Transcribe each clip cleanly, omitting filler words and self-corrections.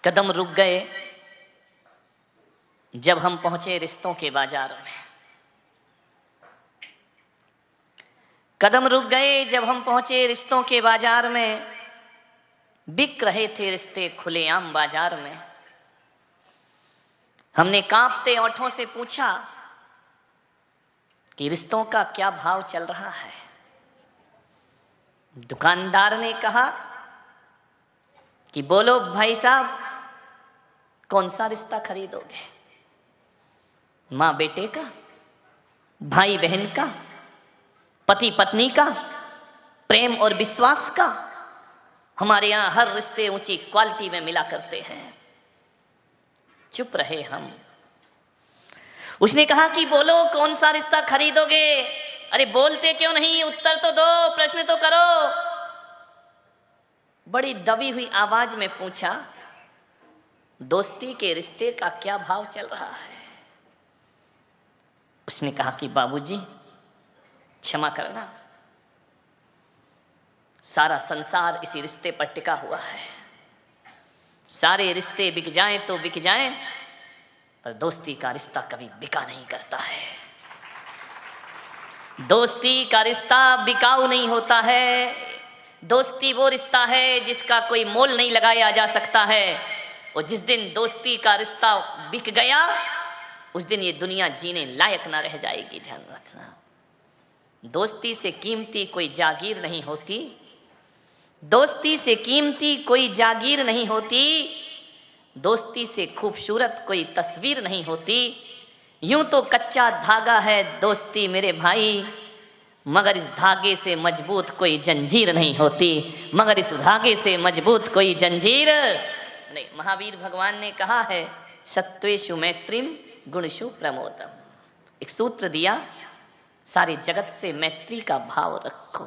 कदम रुक गए जब हम पहुंचे रिश्तों के बाजार में। कदम रुक गए जब हम पहुंचे रिश्तों के बाजार में। बिक रहे थे रिश्ते खुलेआम बाजार में। हमने कांपते ओंठों से पूछा कि रिश्तों का क्या भाव चल रहा है। दुकानदार ने कहा कि बोलो भाई साहब, कौन सा रिश्ता खरीदोगे? माँ बेटे का, भाई बहन का, पति पत्नी का, प्रेम और विश्वास का? हमारे यहाँ हर रिश्ते ऊंची क्वालिटी में मिला करते हैं। चुप रहे हम। उसने कहा कि बोलो कौन सा रिश्ता खरीदोगे? अरे बोलते क्यों नहीं? उत्तर तो दो, प्रश्न तो करो। बड़ी दबी हुई आवाज में पूछा, दोस्ती के रिश्ते का क्या भाव चल रहा है? उसने कहा कि बाबूजी क्षमा करना, सारा संसार इसी रिश्ते पर टिका हुआ है। सारे रिश्ते बिक जाएं तो बिक जाएं, पर दोस्ती का रिश्ता कभी बिका नहीं करता है। दोस्ती का रिश्ता बिकाऊ नहीं होता है। दोस्ती वो रिश्ता है जिसका कोई मोल नहीं लगाया जा सकता है। और जिस दिन दोस्ती का रिश्ता बिक गया, उस दिन ये दुनिया जीने लायक ना रह जाएगी। ध्यान रखना, दोस्ती से कीमती कोई जागीर नहीं होती। दोस्ती से कीमती कोई जागीर नहीं होती। दोस्ती से खूबसूरत कोई तस्वीर नहीं होती। यूं तो कच्चा धागा है दोस्ती मेरे भाई, मगर इस धागे से मजबूत कोई जंजीर नहीं होती। मगर इस धागे से मजबूत कोई जंजीर नहीं। महावीर भगवान ने कहा है, सत्वेषु मैत्रीम गुणषु प्रमोदम। एक सूत्र दिया, सारे जगत से मैत्री का भाव रखो,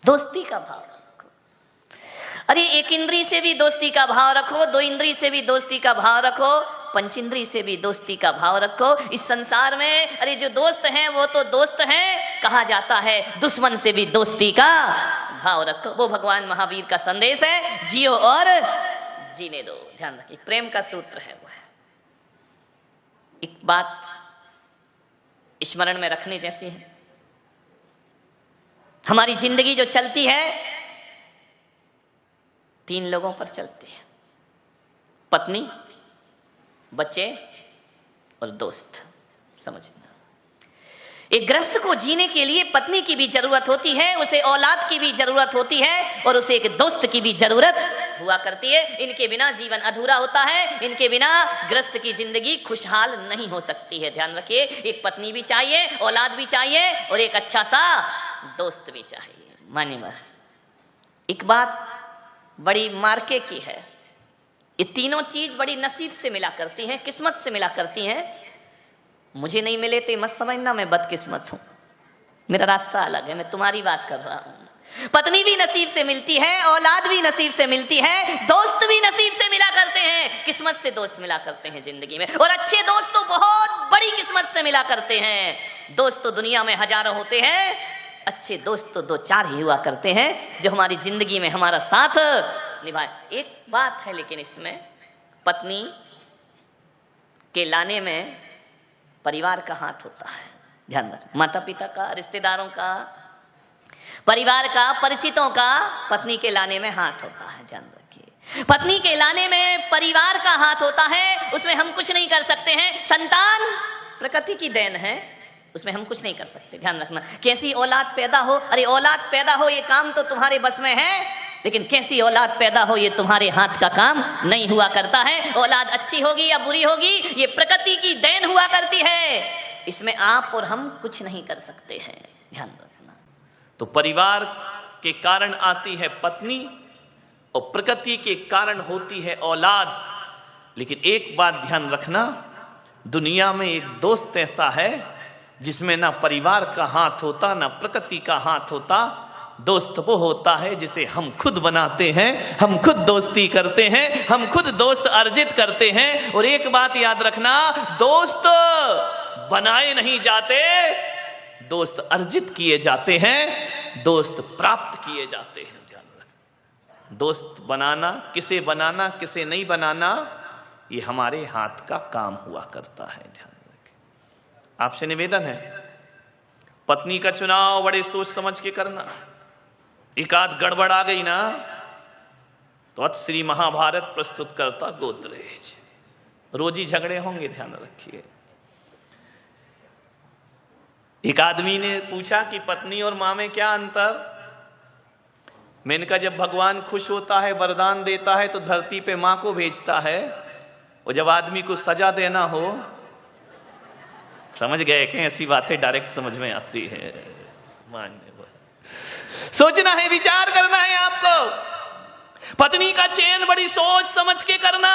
दोस्ती का भाव रखो। अरे एक इंद्री से भी दोस्ती का भाव रखो, दो इंद्री से भी दोस्ती का भाव रखो, पंचेंद्री से भी दोस्ती का भाव रखो। इस संसार में अरे जो दोस्त हैं वो तो दोस्त हैं, कहा जाता है दुश्मन से भी दोस्ती का भाव रखो। वो भगवान महावीर का संदेश है, जियो और जीने दो। ध्यान रखिए, प्रेम का सूत्र है वो है। एक बात स्मरण में रखने जैसी है, हमारी जिंदगी जो चलती है तीन लोगों पर चलती है, पत्नी, बच्चे और दोस्त। समझना, एक गृहस्थ को जीने के लिए पत्नी की भी जरूरत होती है, उसे औलाद की भी जरूरत होती है, और उसे एक दोस्त की भी जरूरत हुआ करती है। इनके बिना जीवन अधूरा होता है। इनके बिना गृहस्थ की जिंदगी खुशहाल नहीं हो सकती है। ध्यान रखिए, एक पत्नी भी चाहिए, औलाद भी चाहिए, और एक अच्छा सा दोस्त भी चाहिए। मानिए, एक बात बड़ी मार्के की है, ये तीनों चीज बड़ी नसीब से मिला करती हैं, किस्मत से मिला करती हैं। मुझे नहीं मिले तो मत समझना मैं बदकिस्मत हूं, मेरा रास्ता अलग है, मैं तुम्हारी बात कर रहा हूं। पत्नी भी नसीब से मिलती है, औलाद भी नसीब से मिलती है, दोस्त भी नसीब से मिला करते हैं, किस्मत से दोस्त मिला करते हैं जिंदगी में। और अच्छे दोस्त तो बहुत बड़ी किस्मत से मिला करते हैं। दोस्त तो दुनिया में हजारों होते हैं, अच्छे दोस्त तो दो चार ही हुआ करते हैं जो हमारी जिंदगी में हमारा साथ निभाए। एक बात है लेकिन इसमें, पत्नी के लाने में परिवार का हाथ होता है। ध्यान रख, माता पिता का, रिश्तेदारों का, परिवार का, परिचितों का पत्नी के लाने में हाथ होता है। ध्यान रखिए, पत्नी के लाने में परिवार का हाथ होता है, उसमें हम कुछ नहीं कर सकते हैं। संतान प्रकृति की देन है, उसमें हम कुछ नहीं कर सकते। ध्यान रखना, कैसी औलाद पैदा हो, अरे औलाद पैदा हो ये काम तो तुम्हारे बस में है, लेकिन कैसी औलाद पैदा हो ये तुम्हारे हाथ का काम नहीं हुआ करता है। औलाद अच्छी होगी या बुरी होगी ये प्रकृति की देन हुआ करती है, इसमें आप और हम कुछ नहीं कर सकते हैं। ध्यान रखना, तो परिवार के कारण आती है पत्नी और प्रकृति के कारण होती है औलाद। लेकिन एक बात ध्यान रखना, दुनिया में एक दोस्त ऐसा है जिसमें ना परिवार का हाथ होता ना प्रकृति का हाथ होता। दोस्त वो होता है जिसे हम खुद बनाते हैं, हम खुद दोस्ती करते हैं, हम खुद दोस्त अर्जित करते हैं। और एक बात याद रखना, दोस्त बनाए नहीं जाते, दोस्त अर्जित किए जाते हैं, दोस्त प्राप्त किए जाते हैं। ध्यान रखना, दोस्त बनाना, किसे नहीं बनाना, ये हमारे हाथ का काम हुआ करता है। ध्यान रखें। आपसे निवेदन है, पत्नी का चुनाव बड़े सोच समझ के करना। एक आध गड़बड़ आ गई ना तो अत श्री महाभारत प्रस्तुत करता गोदरेज, रोजी झगड़े होंगे, ध्यान रखिए। एक आदमी ने पूछा कि पत्नी और मां में क्या अंतर? मैंने कहा जब भगवान खुश होता है, वरदान देता है तो धरती पे मां को भेजता है, और जब आदमी को सजा देना हो, समझ गए कि ऐसी बातें डायरेक्ट समझ में आती है। सोचना है, विचार करना है आपको। पत्नी का चयन बड़ी सोच समझ के करना।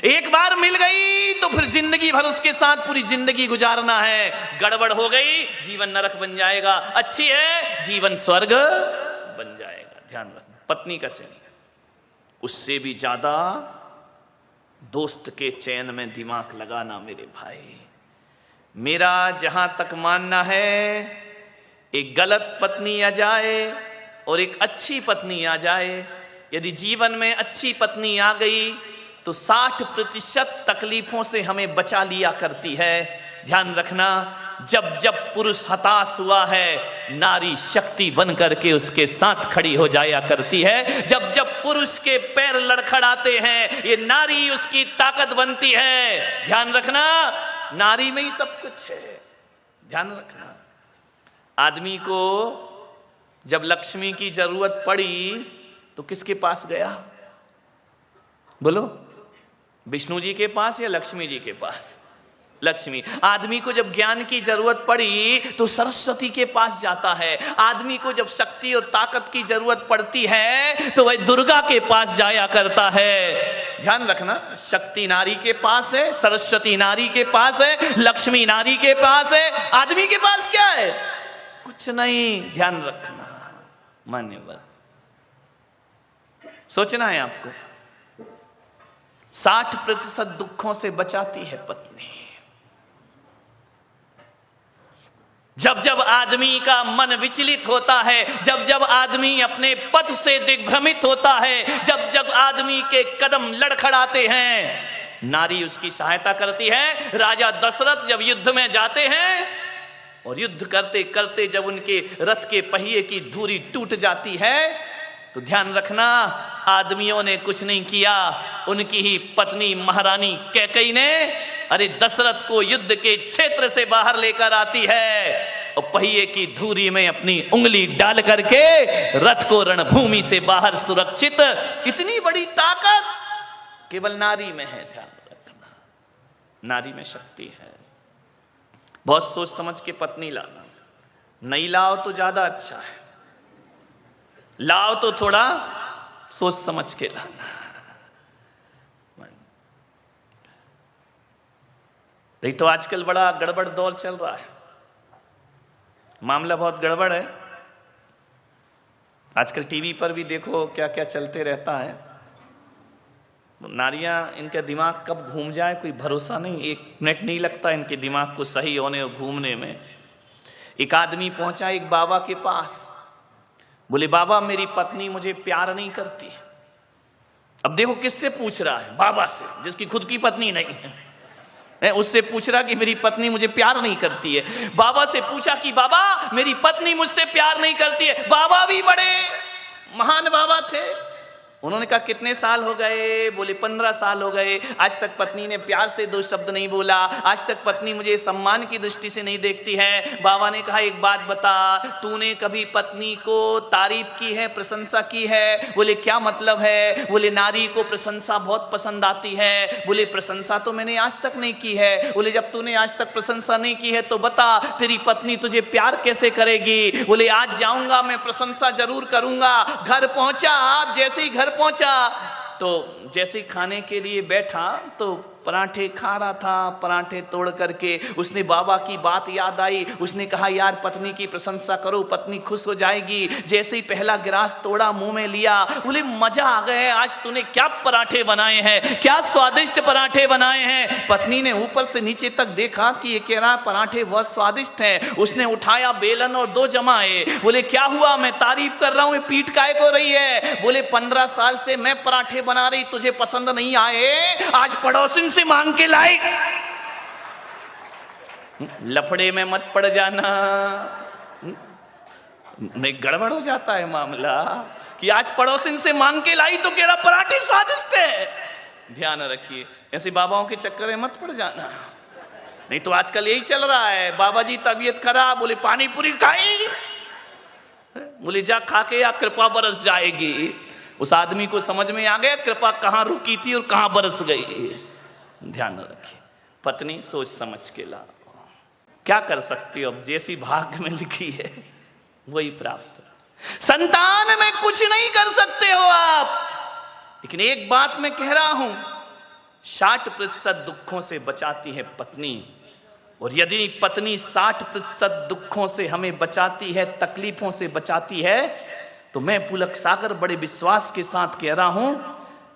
एक बार मिल गई तो फिर जिंदगी भर उसके साथ पूरी जिंदगी गुजारना है। गड़बड़ हो गई जीवन नरक बन जाएगा, अच्छी है जीवन स्वर्ग बन जाएगा। ध्यान रखना, पत्नी का चयन। उससे भी ज्यादा दोस्त के चयन में दिमाग लगाना मेरे भाई। मेरा जहां तक मानना है, एक गलत पत्नी आ जाए और एक अच्छी पत्नी आ जाए, यदि जीवन में अच्छी पत्नी आ गई तो 60% तकलीफों से हमें बचा लिया करती है। ध्यान रखना, जब जब पुरुष हताश हुआ है, नारी शक्ति बन करके उसके साथ खड़ी हो जाया करती है। जब जब पुरुष के पैर लड़खड़ाते हैं, ये नारी उसकी ताकत बनती है। ध्यान रखना, नारी में ही सब कुछ है। ध्यान रखना, आदमी को जब लक्ष्मी की जरूरत पड़ी तो किसके पास गया? बोलो, विष्णु जी के पास या लक्ष्मी जी के पास? लक्ष्मी। आदमी को जब ज्ञान की जरूरत पड़ी तो सरस्वती के पास जाता है। आदमी को जब शक्ति और ताकत की जरूरत पड़ती है तो वह दुर्गा के पास जाया करता है। ध्यान रखना, शक्ति नारी के पास है, सरस्वती नारी के पास है, लक्ष्मी नारी के पास है। आदमी के पास क्या है? कुछ नहीं। ध्यान रखना, मान्यवर। सोचना है आपको, 60% दुखों से बचाती है पत्नी। जब जब आदमी का मन विचलित होता है, जब जब आदमी अपने पथ से दिग्भ्रमित होता है, जब जब आदमी के कदम लड़खड़ाते हैं, नारी उसकी सहायता करती है। राजा दशरथ जब युद्ध में जाते हैं और युद्ध करते करते जब उनके रथ के पहिए की धुरी टूट जाती है तो ध्यान रखना, आदमियों ने कुछ नहीं किया, उनकी ही पत्नी महारानी कैकेयी ने अरे दशरथ को युद्ध के क्षेत्र से बाहर लेकर आती है और पहिए की धुरी में अपनी उंगली डाल करके रथ को रणभूमि से बाहर सुरक्षित। इतनी बड़ी ताकत केवल नारी में है। ध्यान रखना, नारी में शक्ति है। बहुत सोच समझ के पत्नी लाना। नहीं लाओ तो ज्यादा अच्छा है, लाओ तो थोड़ा सोच समझ के लाना। नहीं तो आजकल बड़ा गड़बड़ दौर चल रहा है, मामला बहुत गड़बड़ है। आजकल टीवी पर भी देखो क्या क्या चलते रहता है। नारियां, इनका दिमाग कब घूम जाए कोई भरोसा नहीं। 1 मिनट नहीं लगता इनके दिमाग को सही होने और घूमने में। एक आदमी पहुंचा एक बाबा के पास, बोले बाबा मेरी पत्नी मुझे प्यार नहीं करती। अब देखो किससे पूछ रहा है? बाबा से, जिसकी खुद की पत्नी नहीं है। उससे पूछ रहा कि मेरी पत्नी मुझे प्यार नहीं करती है। बाबा से पूछा कि बाबा मेरी पत्नी मुझसे प्यार नहीं करती है। बाबा भी बड़े महान बाबा थे। उन्होंने कहा कितने साल हो गए? बोले 15 साल हो गए। आज तक पत्नी ने प्यार से 2 शब्द नहीं बोला। आज तक पत्नी मुझे सम्मान की दृष्टि से नहीं देखती है। बाबा ने कहा एक बात बता, तूने कभी पत्नी को तारीफ की है, प्रशंसा की है? बोले क्या मतलब है? बोले नारी को प्रशंसा बहुत पसंद आती है। बोले प्रशंसा तो मैंने आज तक नहीं की है। बोले जब तूने आज तक प्रशंसा नहीं की है तो बता तेरी पत्नी तुझे प्यार कैसे करेगी? बोले आज जाऊंगा मैं प्रशंसा जरूर करूंगा। घर पहुंचा, जैसे ही घर पहुंचा तो जैसे ही खाने के लिए बैठा तो पराठे खा रहा था, पराठे तोड़ करके उसने बाबा की बात याद आई। उसने कहा यार पत्नी की प्रशंसा करो, पत्नी खुश हो जाएगी। जैसे ही पहला गिलास तोड़ा, मुंह में लिया, बोले मजा आ गया, आज तूने क्या पराठे बनाए हैं, क्या स्वादिष्ट पराठे बनाए हैं। पत्नी ने ऊपर से नीचे तक देखा कि ये कह रहा पराठे बहुत स्वादिष्ट हैं। उसने उठाया बेलन और 2 जमाए। बोले क्या हुआ, मैं तारीफ कर रहा हूं, ये पीठ काहे को रही है। बोले 15 साल से मैं पराठे बना रही, तुझे पसंद नहीं आए, आज पड़ोसिन से मांग के लाई। लफड़े में मत पड़ जाना, नहीं गड़बड़ हो जाता है मामला कि आज पड़ोसिन से मांग के लाई तो कह रहा पराठे स्वादिष्ट है। ध्यान रखिए, ऐसे बाबाओं के चक्कर में मत पड़ जाना, नहीं तो आजकल यही चल रहा है। बाबा जी तबीयत खराब, बोले पानी पूरी खाई, बोले जा खा के या कृपा बरस जाएगी। उस आदमी को समझ में आ गया कृपा कहां रुकी थी और कहां बरस गई। ध्यान रखिए, पत्नी सोच समझ के ला, क्या कर सकती हो, अब जैसी भाग्य में लिखी है वही प्राप्त। संतान में कुछ नहीं कर सकते हो आप, लेकिन एक बात मैं कह रहा हूं, 60% दुखों से बचाती है पत्नी। और यदि पत्नी 60% दुखों से हमें बचाती है, तकलीफों से बचाती है, तो मैं पुलक सागर बड़े विश्वास के साथ कह रहा हूं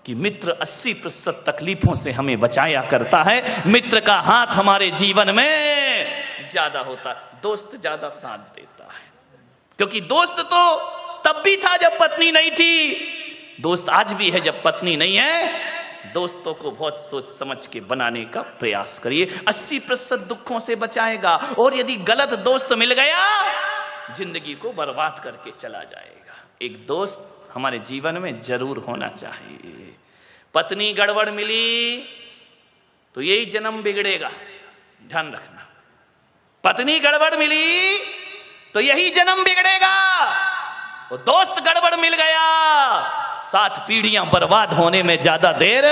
कि मित्र 80% तकलीफों से हमें बचाया करता है। मित्र का हाथ हमारे जीवन में ज्यादा होता है, दोस्त ज्यादा साथ देता है। क्योंकि दोस्त तो तब भी था जब पत्नी नहीं थी, दोस्त आज भी है जब पत्नी नहीं है। दोस्तों को बहुत सोच समझ के बनाने का प्रयास करिए, 80% दुखों से बचाएगा। और यदि गलत दोस्त मिल गया, जिंदगी को बर्बाद करके चला जाएगा। एक दोस्त हमारे जीवन में जरूर होना चाहिए। पत्नी गड़बड़ मिली तो यही जन्म बिगड़ेगा, ध्यान रखना। पत्नी गड़बड़ मिली तो यही जन्म बिगड़ेगा, और दोस्त गड़बड़ मिल गया, 7 पीढ़ियां बर्बाद होने में ज्यादा देर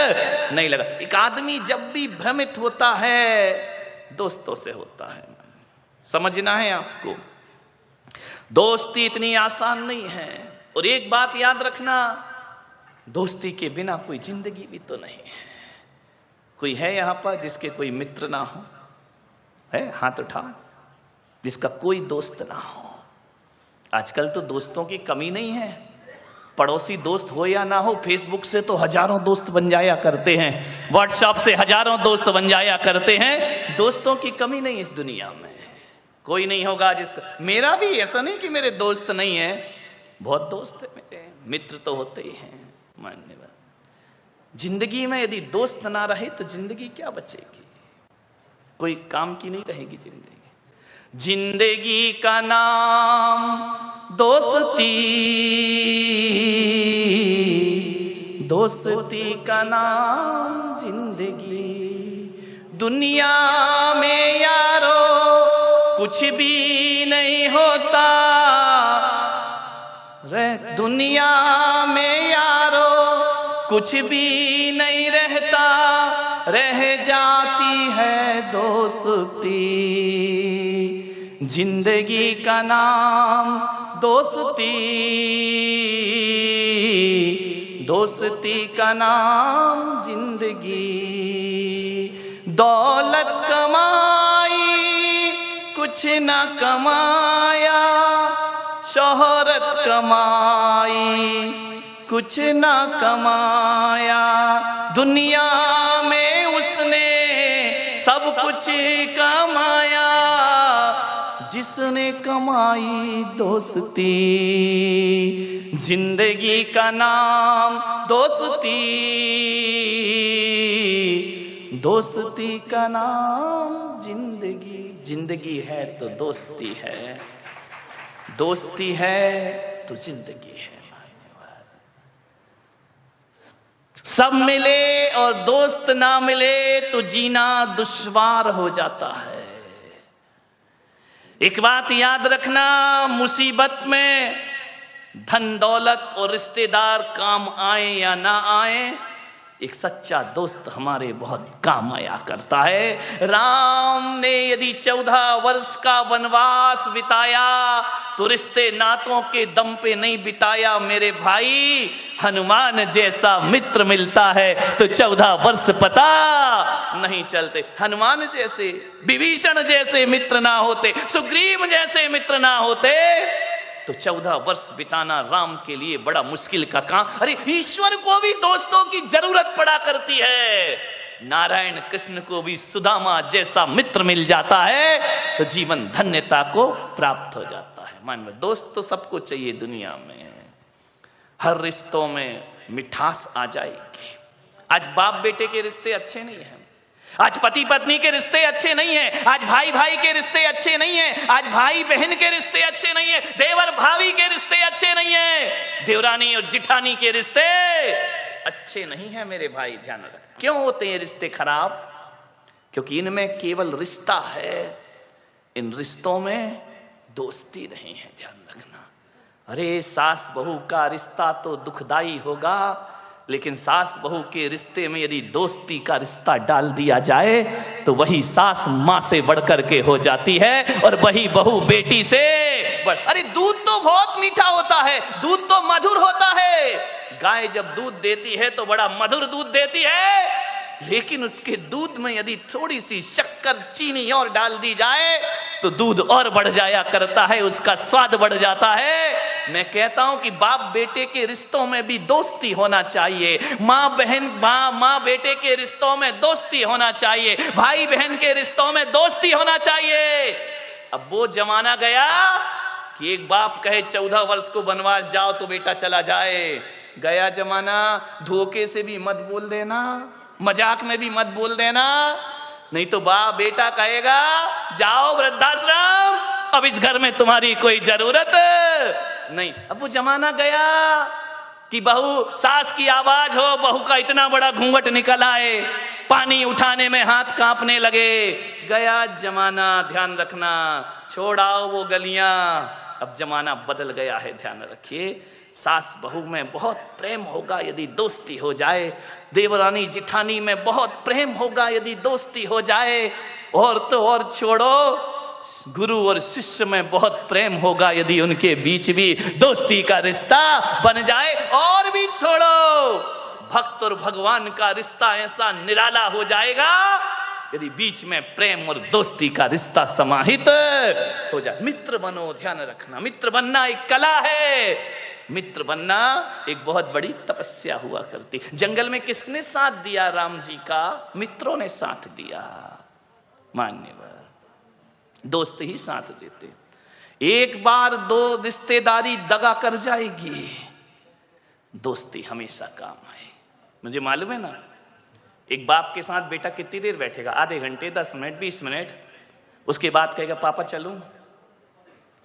नहीं लगा। एक आदमी जब भी भ्रमित होता है, दोस्तों से होता है। समझना है आपको, दोस्ती इतनी आसान नहीं है। और एक बात याद रखना, दोस्ती के बिना कोई जिंदगी भी तो नहीं है। कोई है यहां पर जिसके कोई मित्र ना हो? है? हाथ उठा, जिसका कोई दोस्त ना हो। आजकल तो दोस्तों की कमी नहीं है, पड़ोसी दोस्त हो या ना हो, फेसबुक से तो हजारों दोस्त बन जाया करते हैं, व्हाट्सएप से हजारों दोस्त बन जाया करते हैं। दोस्तों की कमी नहीं इस दुनिया में, कोई नहीं होगा जिसका। मेरा भी ऐसा नहीं कि मेरे दोस्त नहीं है, बहुत दोस्त है मेरे, मित्र तो होते ही हैं। मान्यवर, जिंदगी में यदि दोस्त ना रहे तो जिंदगी क्या बचेगी, कोई काम की नहीं रहेगी जिंदगी। जिंदगी का नाम दोस्ती, दोस्ती का नाम जिंदगी। दुनिया में यारो कुछ भी नहीं होता रे, दुनिया में यारो कुछ भी नहीं रहता, रह जाती है दोस्ती। जिंदगी का नाम दोस्ती, दोस्ती का नाम जिंदगी। दौलत कमाई कुछ न कमाया, शोहरत कमाई कुछ न कमाया, दुनिया में उसने सब कुछ कमाया, जिसने कमाई दोस्ती। जिंदगी का नाम दोस्ती, दोस्ती का नाम जिंदगी। जिंदगी है तो दोस्ती है, दोस्ती है तो जिंदगी है। सब मिले और दोस्त ना मिले तो जीना दुश्वार हो जाता है। एक बात याद रखना, मुसीबत में धन दौलत और रिश्तेदार काम आए या ना आए, एक सच्चा दोस्त हमारे बहुत काम आया करता है। राम ने यदि 14 वर्ष का वनवास बिताया तो रिश्ते नातों के दम पे नहीं बिताया मेरे भाई। हनुमान जैसा मित्र मिलता है तो 14 वर्ष पता नहीं चलते। हनुमान जैसे, विभीषण जैसे मित्र ना होते, सुग्रीव जैसे मित्र ना होते तो 14 वर्ष बिताना राम के लिए बड़ा मुश्किल का काम। अरे ईश्वर को भी दोस्तों की जरूरत पड़ा करती है। नारायण कृष्ण को भी सुदामा जैसा मित्र मिल जाता है तो जीवन धन्यता को प्राप्त हो जाता है। मान लो दोस्त तो सबको चाहिए दुनिया में, हर रिश्तों में मिठास आ जाएगी। आज बाप बेटे के रिश्ते अच्छे नहीं हैं, आज पति पत्नी के रिश्ते अच्छे नहीं हैं, आज भाई भाई के रिश्ते अच्छे नहीं हैं, आज भाई बहन के रिश्ते अच्छे नहीं हैं, देवर भाभी के रिश्ते अच्छे नहीं हैं, देवरानी और जिठानी के रिश्ते अच्छे नहीं हैं मेरे भाई। ध्यान रख, क्यों होते हैं रिश्ते खराब? क्योंकि इनमें केवल रिश्ता है, इन रिश्तों में दोस्ती नहीं है। ध्यान रखना। अरे सास बहू का रिश्ता तो दुखदाई होगा, लेकिन सास बहू के रिश्ते में यदि दोस्ती का रिश्ता डाल दिया जाए तो वही सास माँ से बढ़कर के हो जाती है और वही बहू बेटी से अरे दूध तो बहुत मीठा होता है, दूध तो मधुर होता है। गाय जब दूध देती है तो बड़ा मधुर दूध देती है, लेकिन उसके दूध में यदि थोड़ी सी शक्कर चीनी और डाल दी जाए तो दूध और बढ़ जाया करता है, उसका स्वाद बढ़ जाता है। मैं कहता हूं कि बाप बेटे के रिश्तों में भी दोस्ती होना चाहिए, माँ बहन माँ बेटे के रिश्तों में दोस्ती होना चाहिए, भाई बहन के रिश्तों में दोस्ती होना चाहिए। अब वो जमाना गया कि एक बाप कहे 14 वर्ष को वनवास जाओ तो बेटा चला जाए। गया जमाना। धोखे से भी मत बोल देना, मजाक में भी मत बोल देना, नहीं तो बाप बेटा कहेगा जाओ वृद्धाश्रम, अब इस घर में तुम्हारी कोई जरूरत नहीं। अब वो जमाना गया कि बहू, सास की आवाज हो, बहू का इतना बड़ा घूंघट निकल आए, पानी उठाने में हाथ कांपने लगे। गया जमाना। ध्यान रखना, छोड़ाओ वो गलियां। अब जमाना बदल गया है, ध्यान रखिए। सास बहू में बहुत प्रेम होगा यदि दोस्ती हो जाए, देवरानी जिठानी में बहुत प्रेम होगा यदि दोस्ती हो जाए, और तो और छोड़ो, गुरु और शिष्य में बहुत प्रेम होगा यदि उनके बीच भी दोस्ती का रिश्ता बन जाए, और भी छोड़ो, भक्त और भगवान का रिश्ता ऐसा निराला हो जाएगा यदि बीच में प्रेम और दोस्ती का रिश्ता समाहित हो जाए। मित्र बनो। ध्यान रखना, मित्र बनना एक कला है, मित्र बनना एक बहुत बड़ी तपस्या हुआ करती। जंगल में किसने साथ दिया राम जी का? मित्रों ने साथ दिया। मान्यवर, दोस्त ही साथ देते। एक बार दो रिश्तेदारी दगा कर जाएगी, दोस्ती हमेशा काम आए। मुझे मालूम है ना, एक बाप के साथ बेटा कितनी देर बैठेगा? आधे घंटे, 10 मिनट, 20 मिनट। उसके बाद कहेगा पापा चलूं।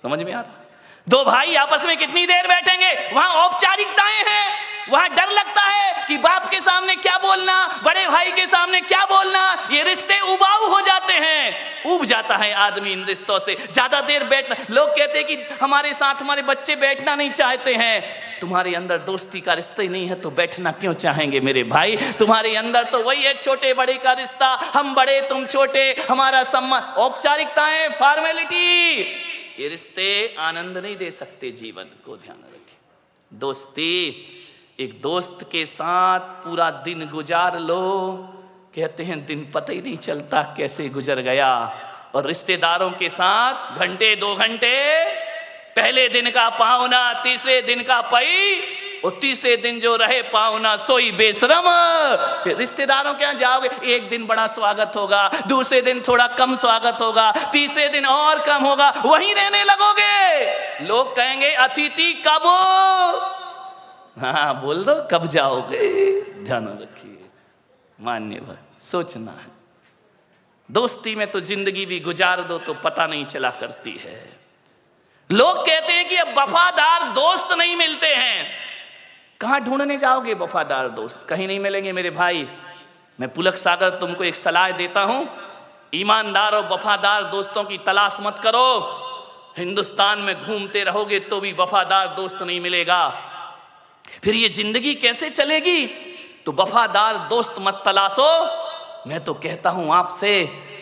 समझ में आ रहा? दो भाई आपस में कितनी देर बैठेंगे? वहां औपचारिकताएं हैं, वहां डर लगता है कि बाप के सामने क्या बोलना, बड़े भाई के सामने क्या बोलना। ये रिश्ते उबाऊ हो जाते हैं, उब जाता है आदमी इन रिश्तों से। ज्यादा देर बैठना, लोग कहते हैं कि हमारे साथ हमारे बच्चे बैठना नहीं चाहते हैं। तुम्हारे अंदर दोस्ती का रिश्ता ही नहीं है तो बैठना क्यों चाहेंगे मेरे भाई? तुम्हारे अंदर तो वही है छोटे बड़े का रिश्ता, हम बड़े तुम छोटे, हमारा सम्मान। औपचारिकताएं, फॉर्मेलिटी, ये रिश्ते आनंद नहीं दे सकते जीवन को। ध्यान रखें, दोस्ती, एक दोस्त के साथ पूरा दिन गुजार लो, कहते हैं दिन पता ही नहीं चलता कैसे गुजर गया। और रिश्तेदारों के साथ घंटे 2 घंटे, पहले दिन का पाहुना, तीसरे दिन का पई, और तीसरे दिन जो रहे पाहुना सोई बेशरम। रिश्तेदारों के यहाँ जाओगे, एक दिन बड़ा स्वागत होगा, दूसरे दिन थोड़ा कम स्वागत होगा, तीसरे दिन और कम होगा, वहीं रहने लगोगे। लोग कहेंगे अतिथि कब? हाँ बोल दो, कब जाओगे? ध्यान रखिए मान्यवर, सोचना है। दोस्ती में तो जिंदगी भी गुजार दो तो पता नहीं चला करती है। लोग कहते हैं कि अब वफादार दोस्त नहीं मिलते हैं। कहां ढूंढने जाओगे वफादार दोस्त? कहीं नहीं मिलेंगे मेरे भाई। मैं पुलक सागर तुमको एक सलाह देता हूं, ईमानदार और वफादार दोस्तों की तलाश मत करो। हिंदुस्तान में घूमते रहोगे तो भी वफादार दोस्त नहीं मिलेगा। फिर ये जिंदगी कैसे चलेगी? तो वफादार दोस्त मत तलाशो। मैं तो कहता हूं आपसे,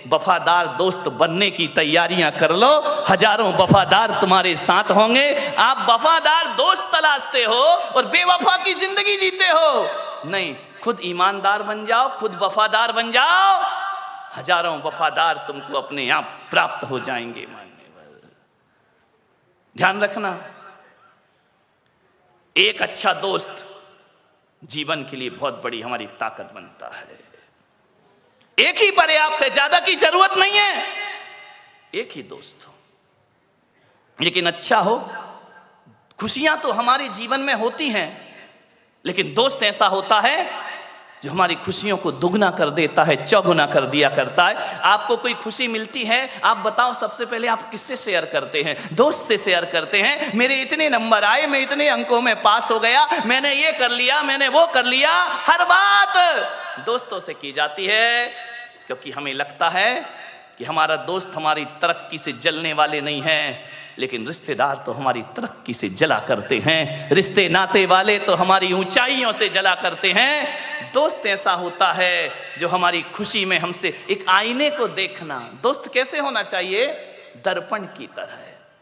वफादार दोस्त बनने की तैयारियां कर लो, हजारों वफादार तुम्हारे साथ होंगे। आप वफादार दोस्त तलाशते हो और बेवफा की जिंदगी जीते हो। नहीं, खुद ईमानदार बन जाओ, खुद वफादार बन जाओ, हजारों वफादार तुमको अपने आप प्राप्त हो जाएंगे। ध्यान रखना, एक अच्छा दोस्त जीवन के लिए बहुत बड़ी हमारी ताकत बनता है। एक ही पर्याप्त है, ज्यादा की जरूरत नहीं है। एक ही दोस्त हो, लेकिन अच्छा हो। खुशियां तो हमारे जीवन में होती हैं, लेकिन दोस्त ऐसा होता है जो हमारी खुशियों को दुगना कर देता है, चौगुना कर दिया करता है। आपको कोई खुशी मिलती है, आप बताओ सबसे पहले आप किससे शेयर करते हैं? दोस्त से शेयर करते हैं। मेरे इतने नंबर आए, मैं इतने अंकों में पास हो गया, मैंने ये कर लिया, मैंने वो कर लिया। हर बात दोस्तों से की जाती है, क्योंकि हमें लगता है कि हमारा दोस्त हमारी तरक्की से जलने वाले नहीं है, लेकिन रिश्तेदार तो हमारी तरक्की से जला करते हैं। रिश्ते नाते वाले तो हमारी ऊंचाइयों से जला करते हैं। दोस्त ऐसा होता है जो हमारी खुशी में हमसे एक आईने को देखना। दोस्त कैसे होना चाहिए? दर्पण की तरह है।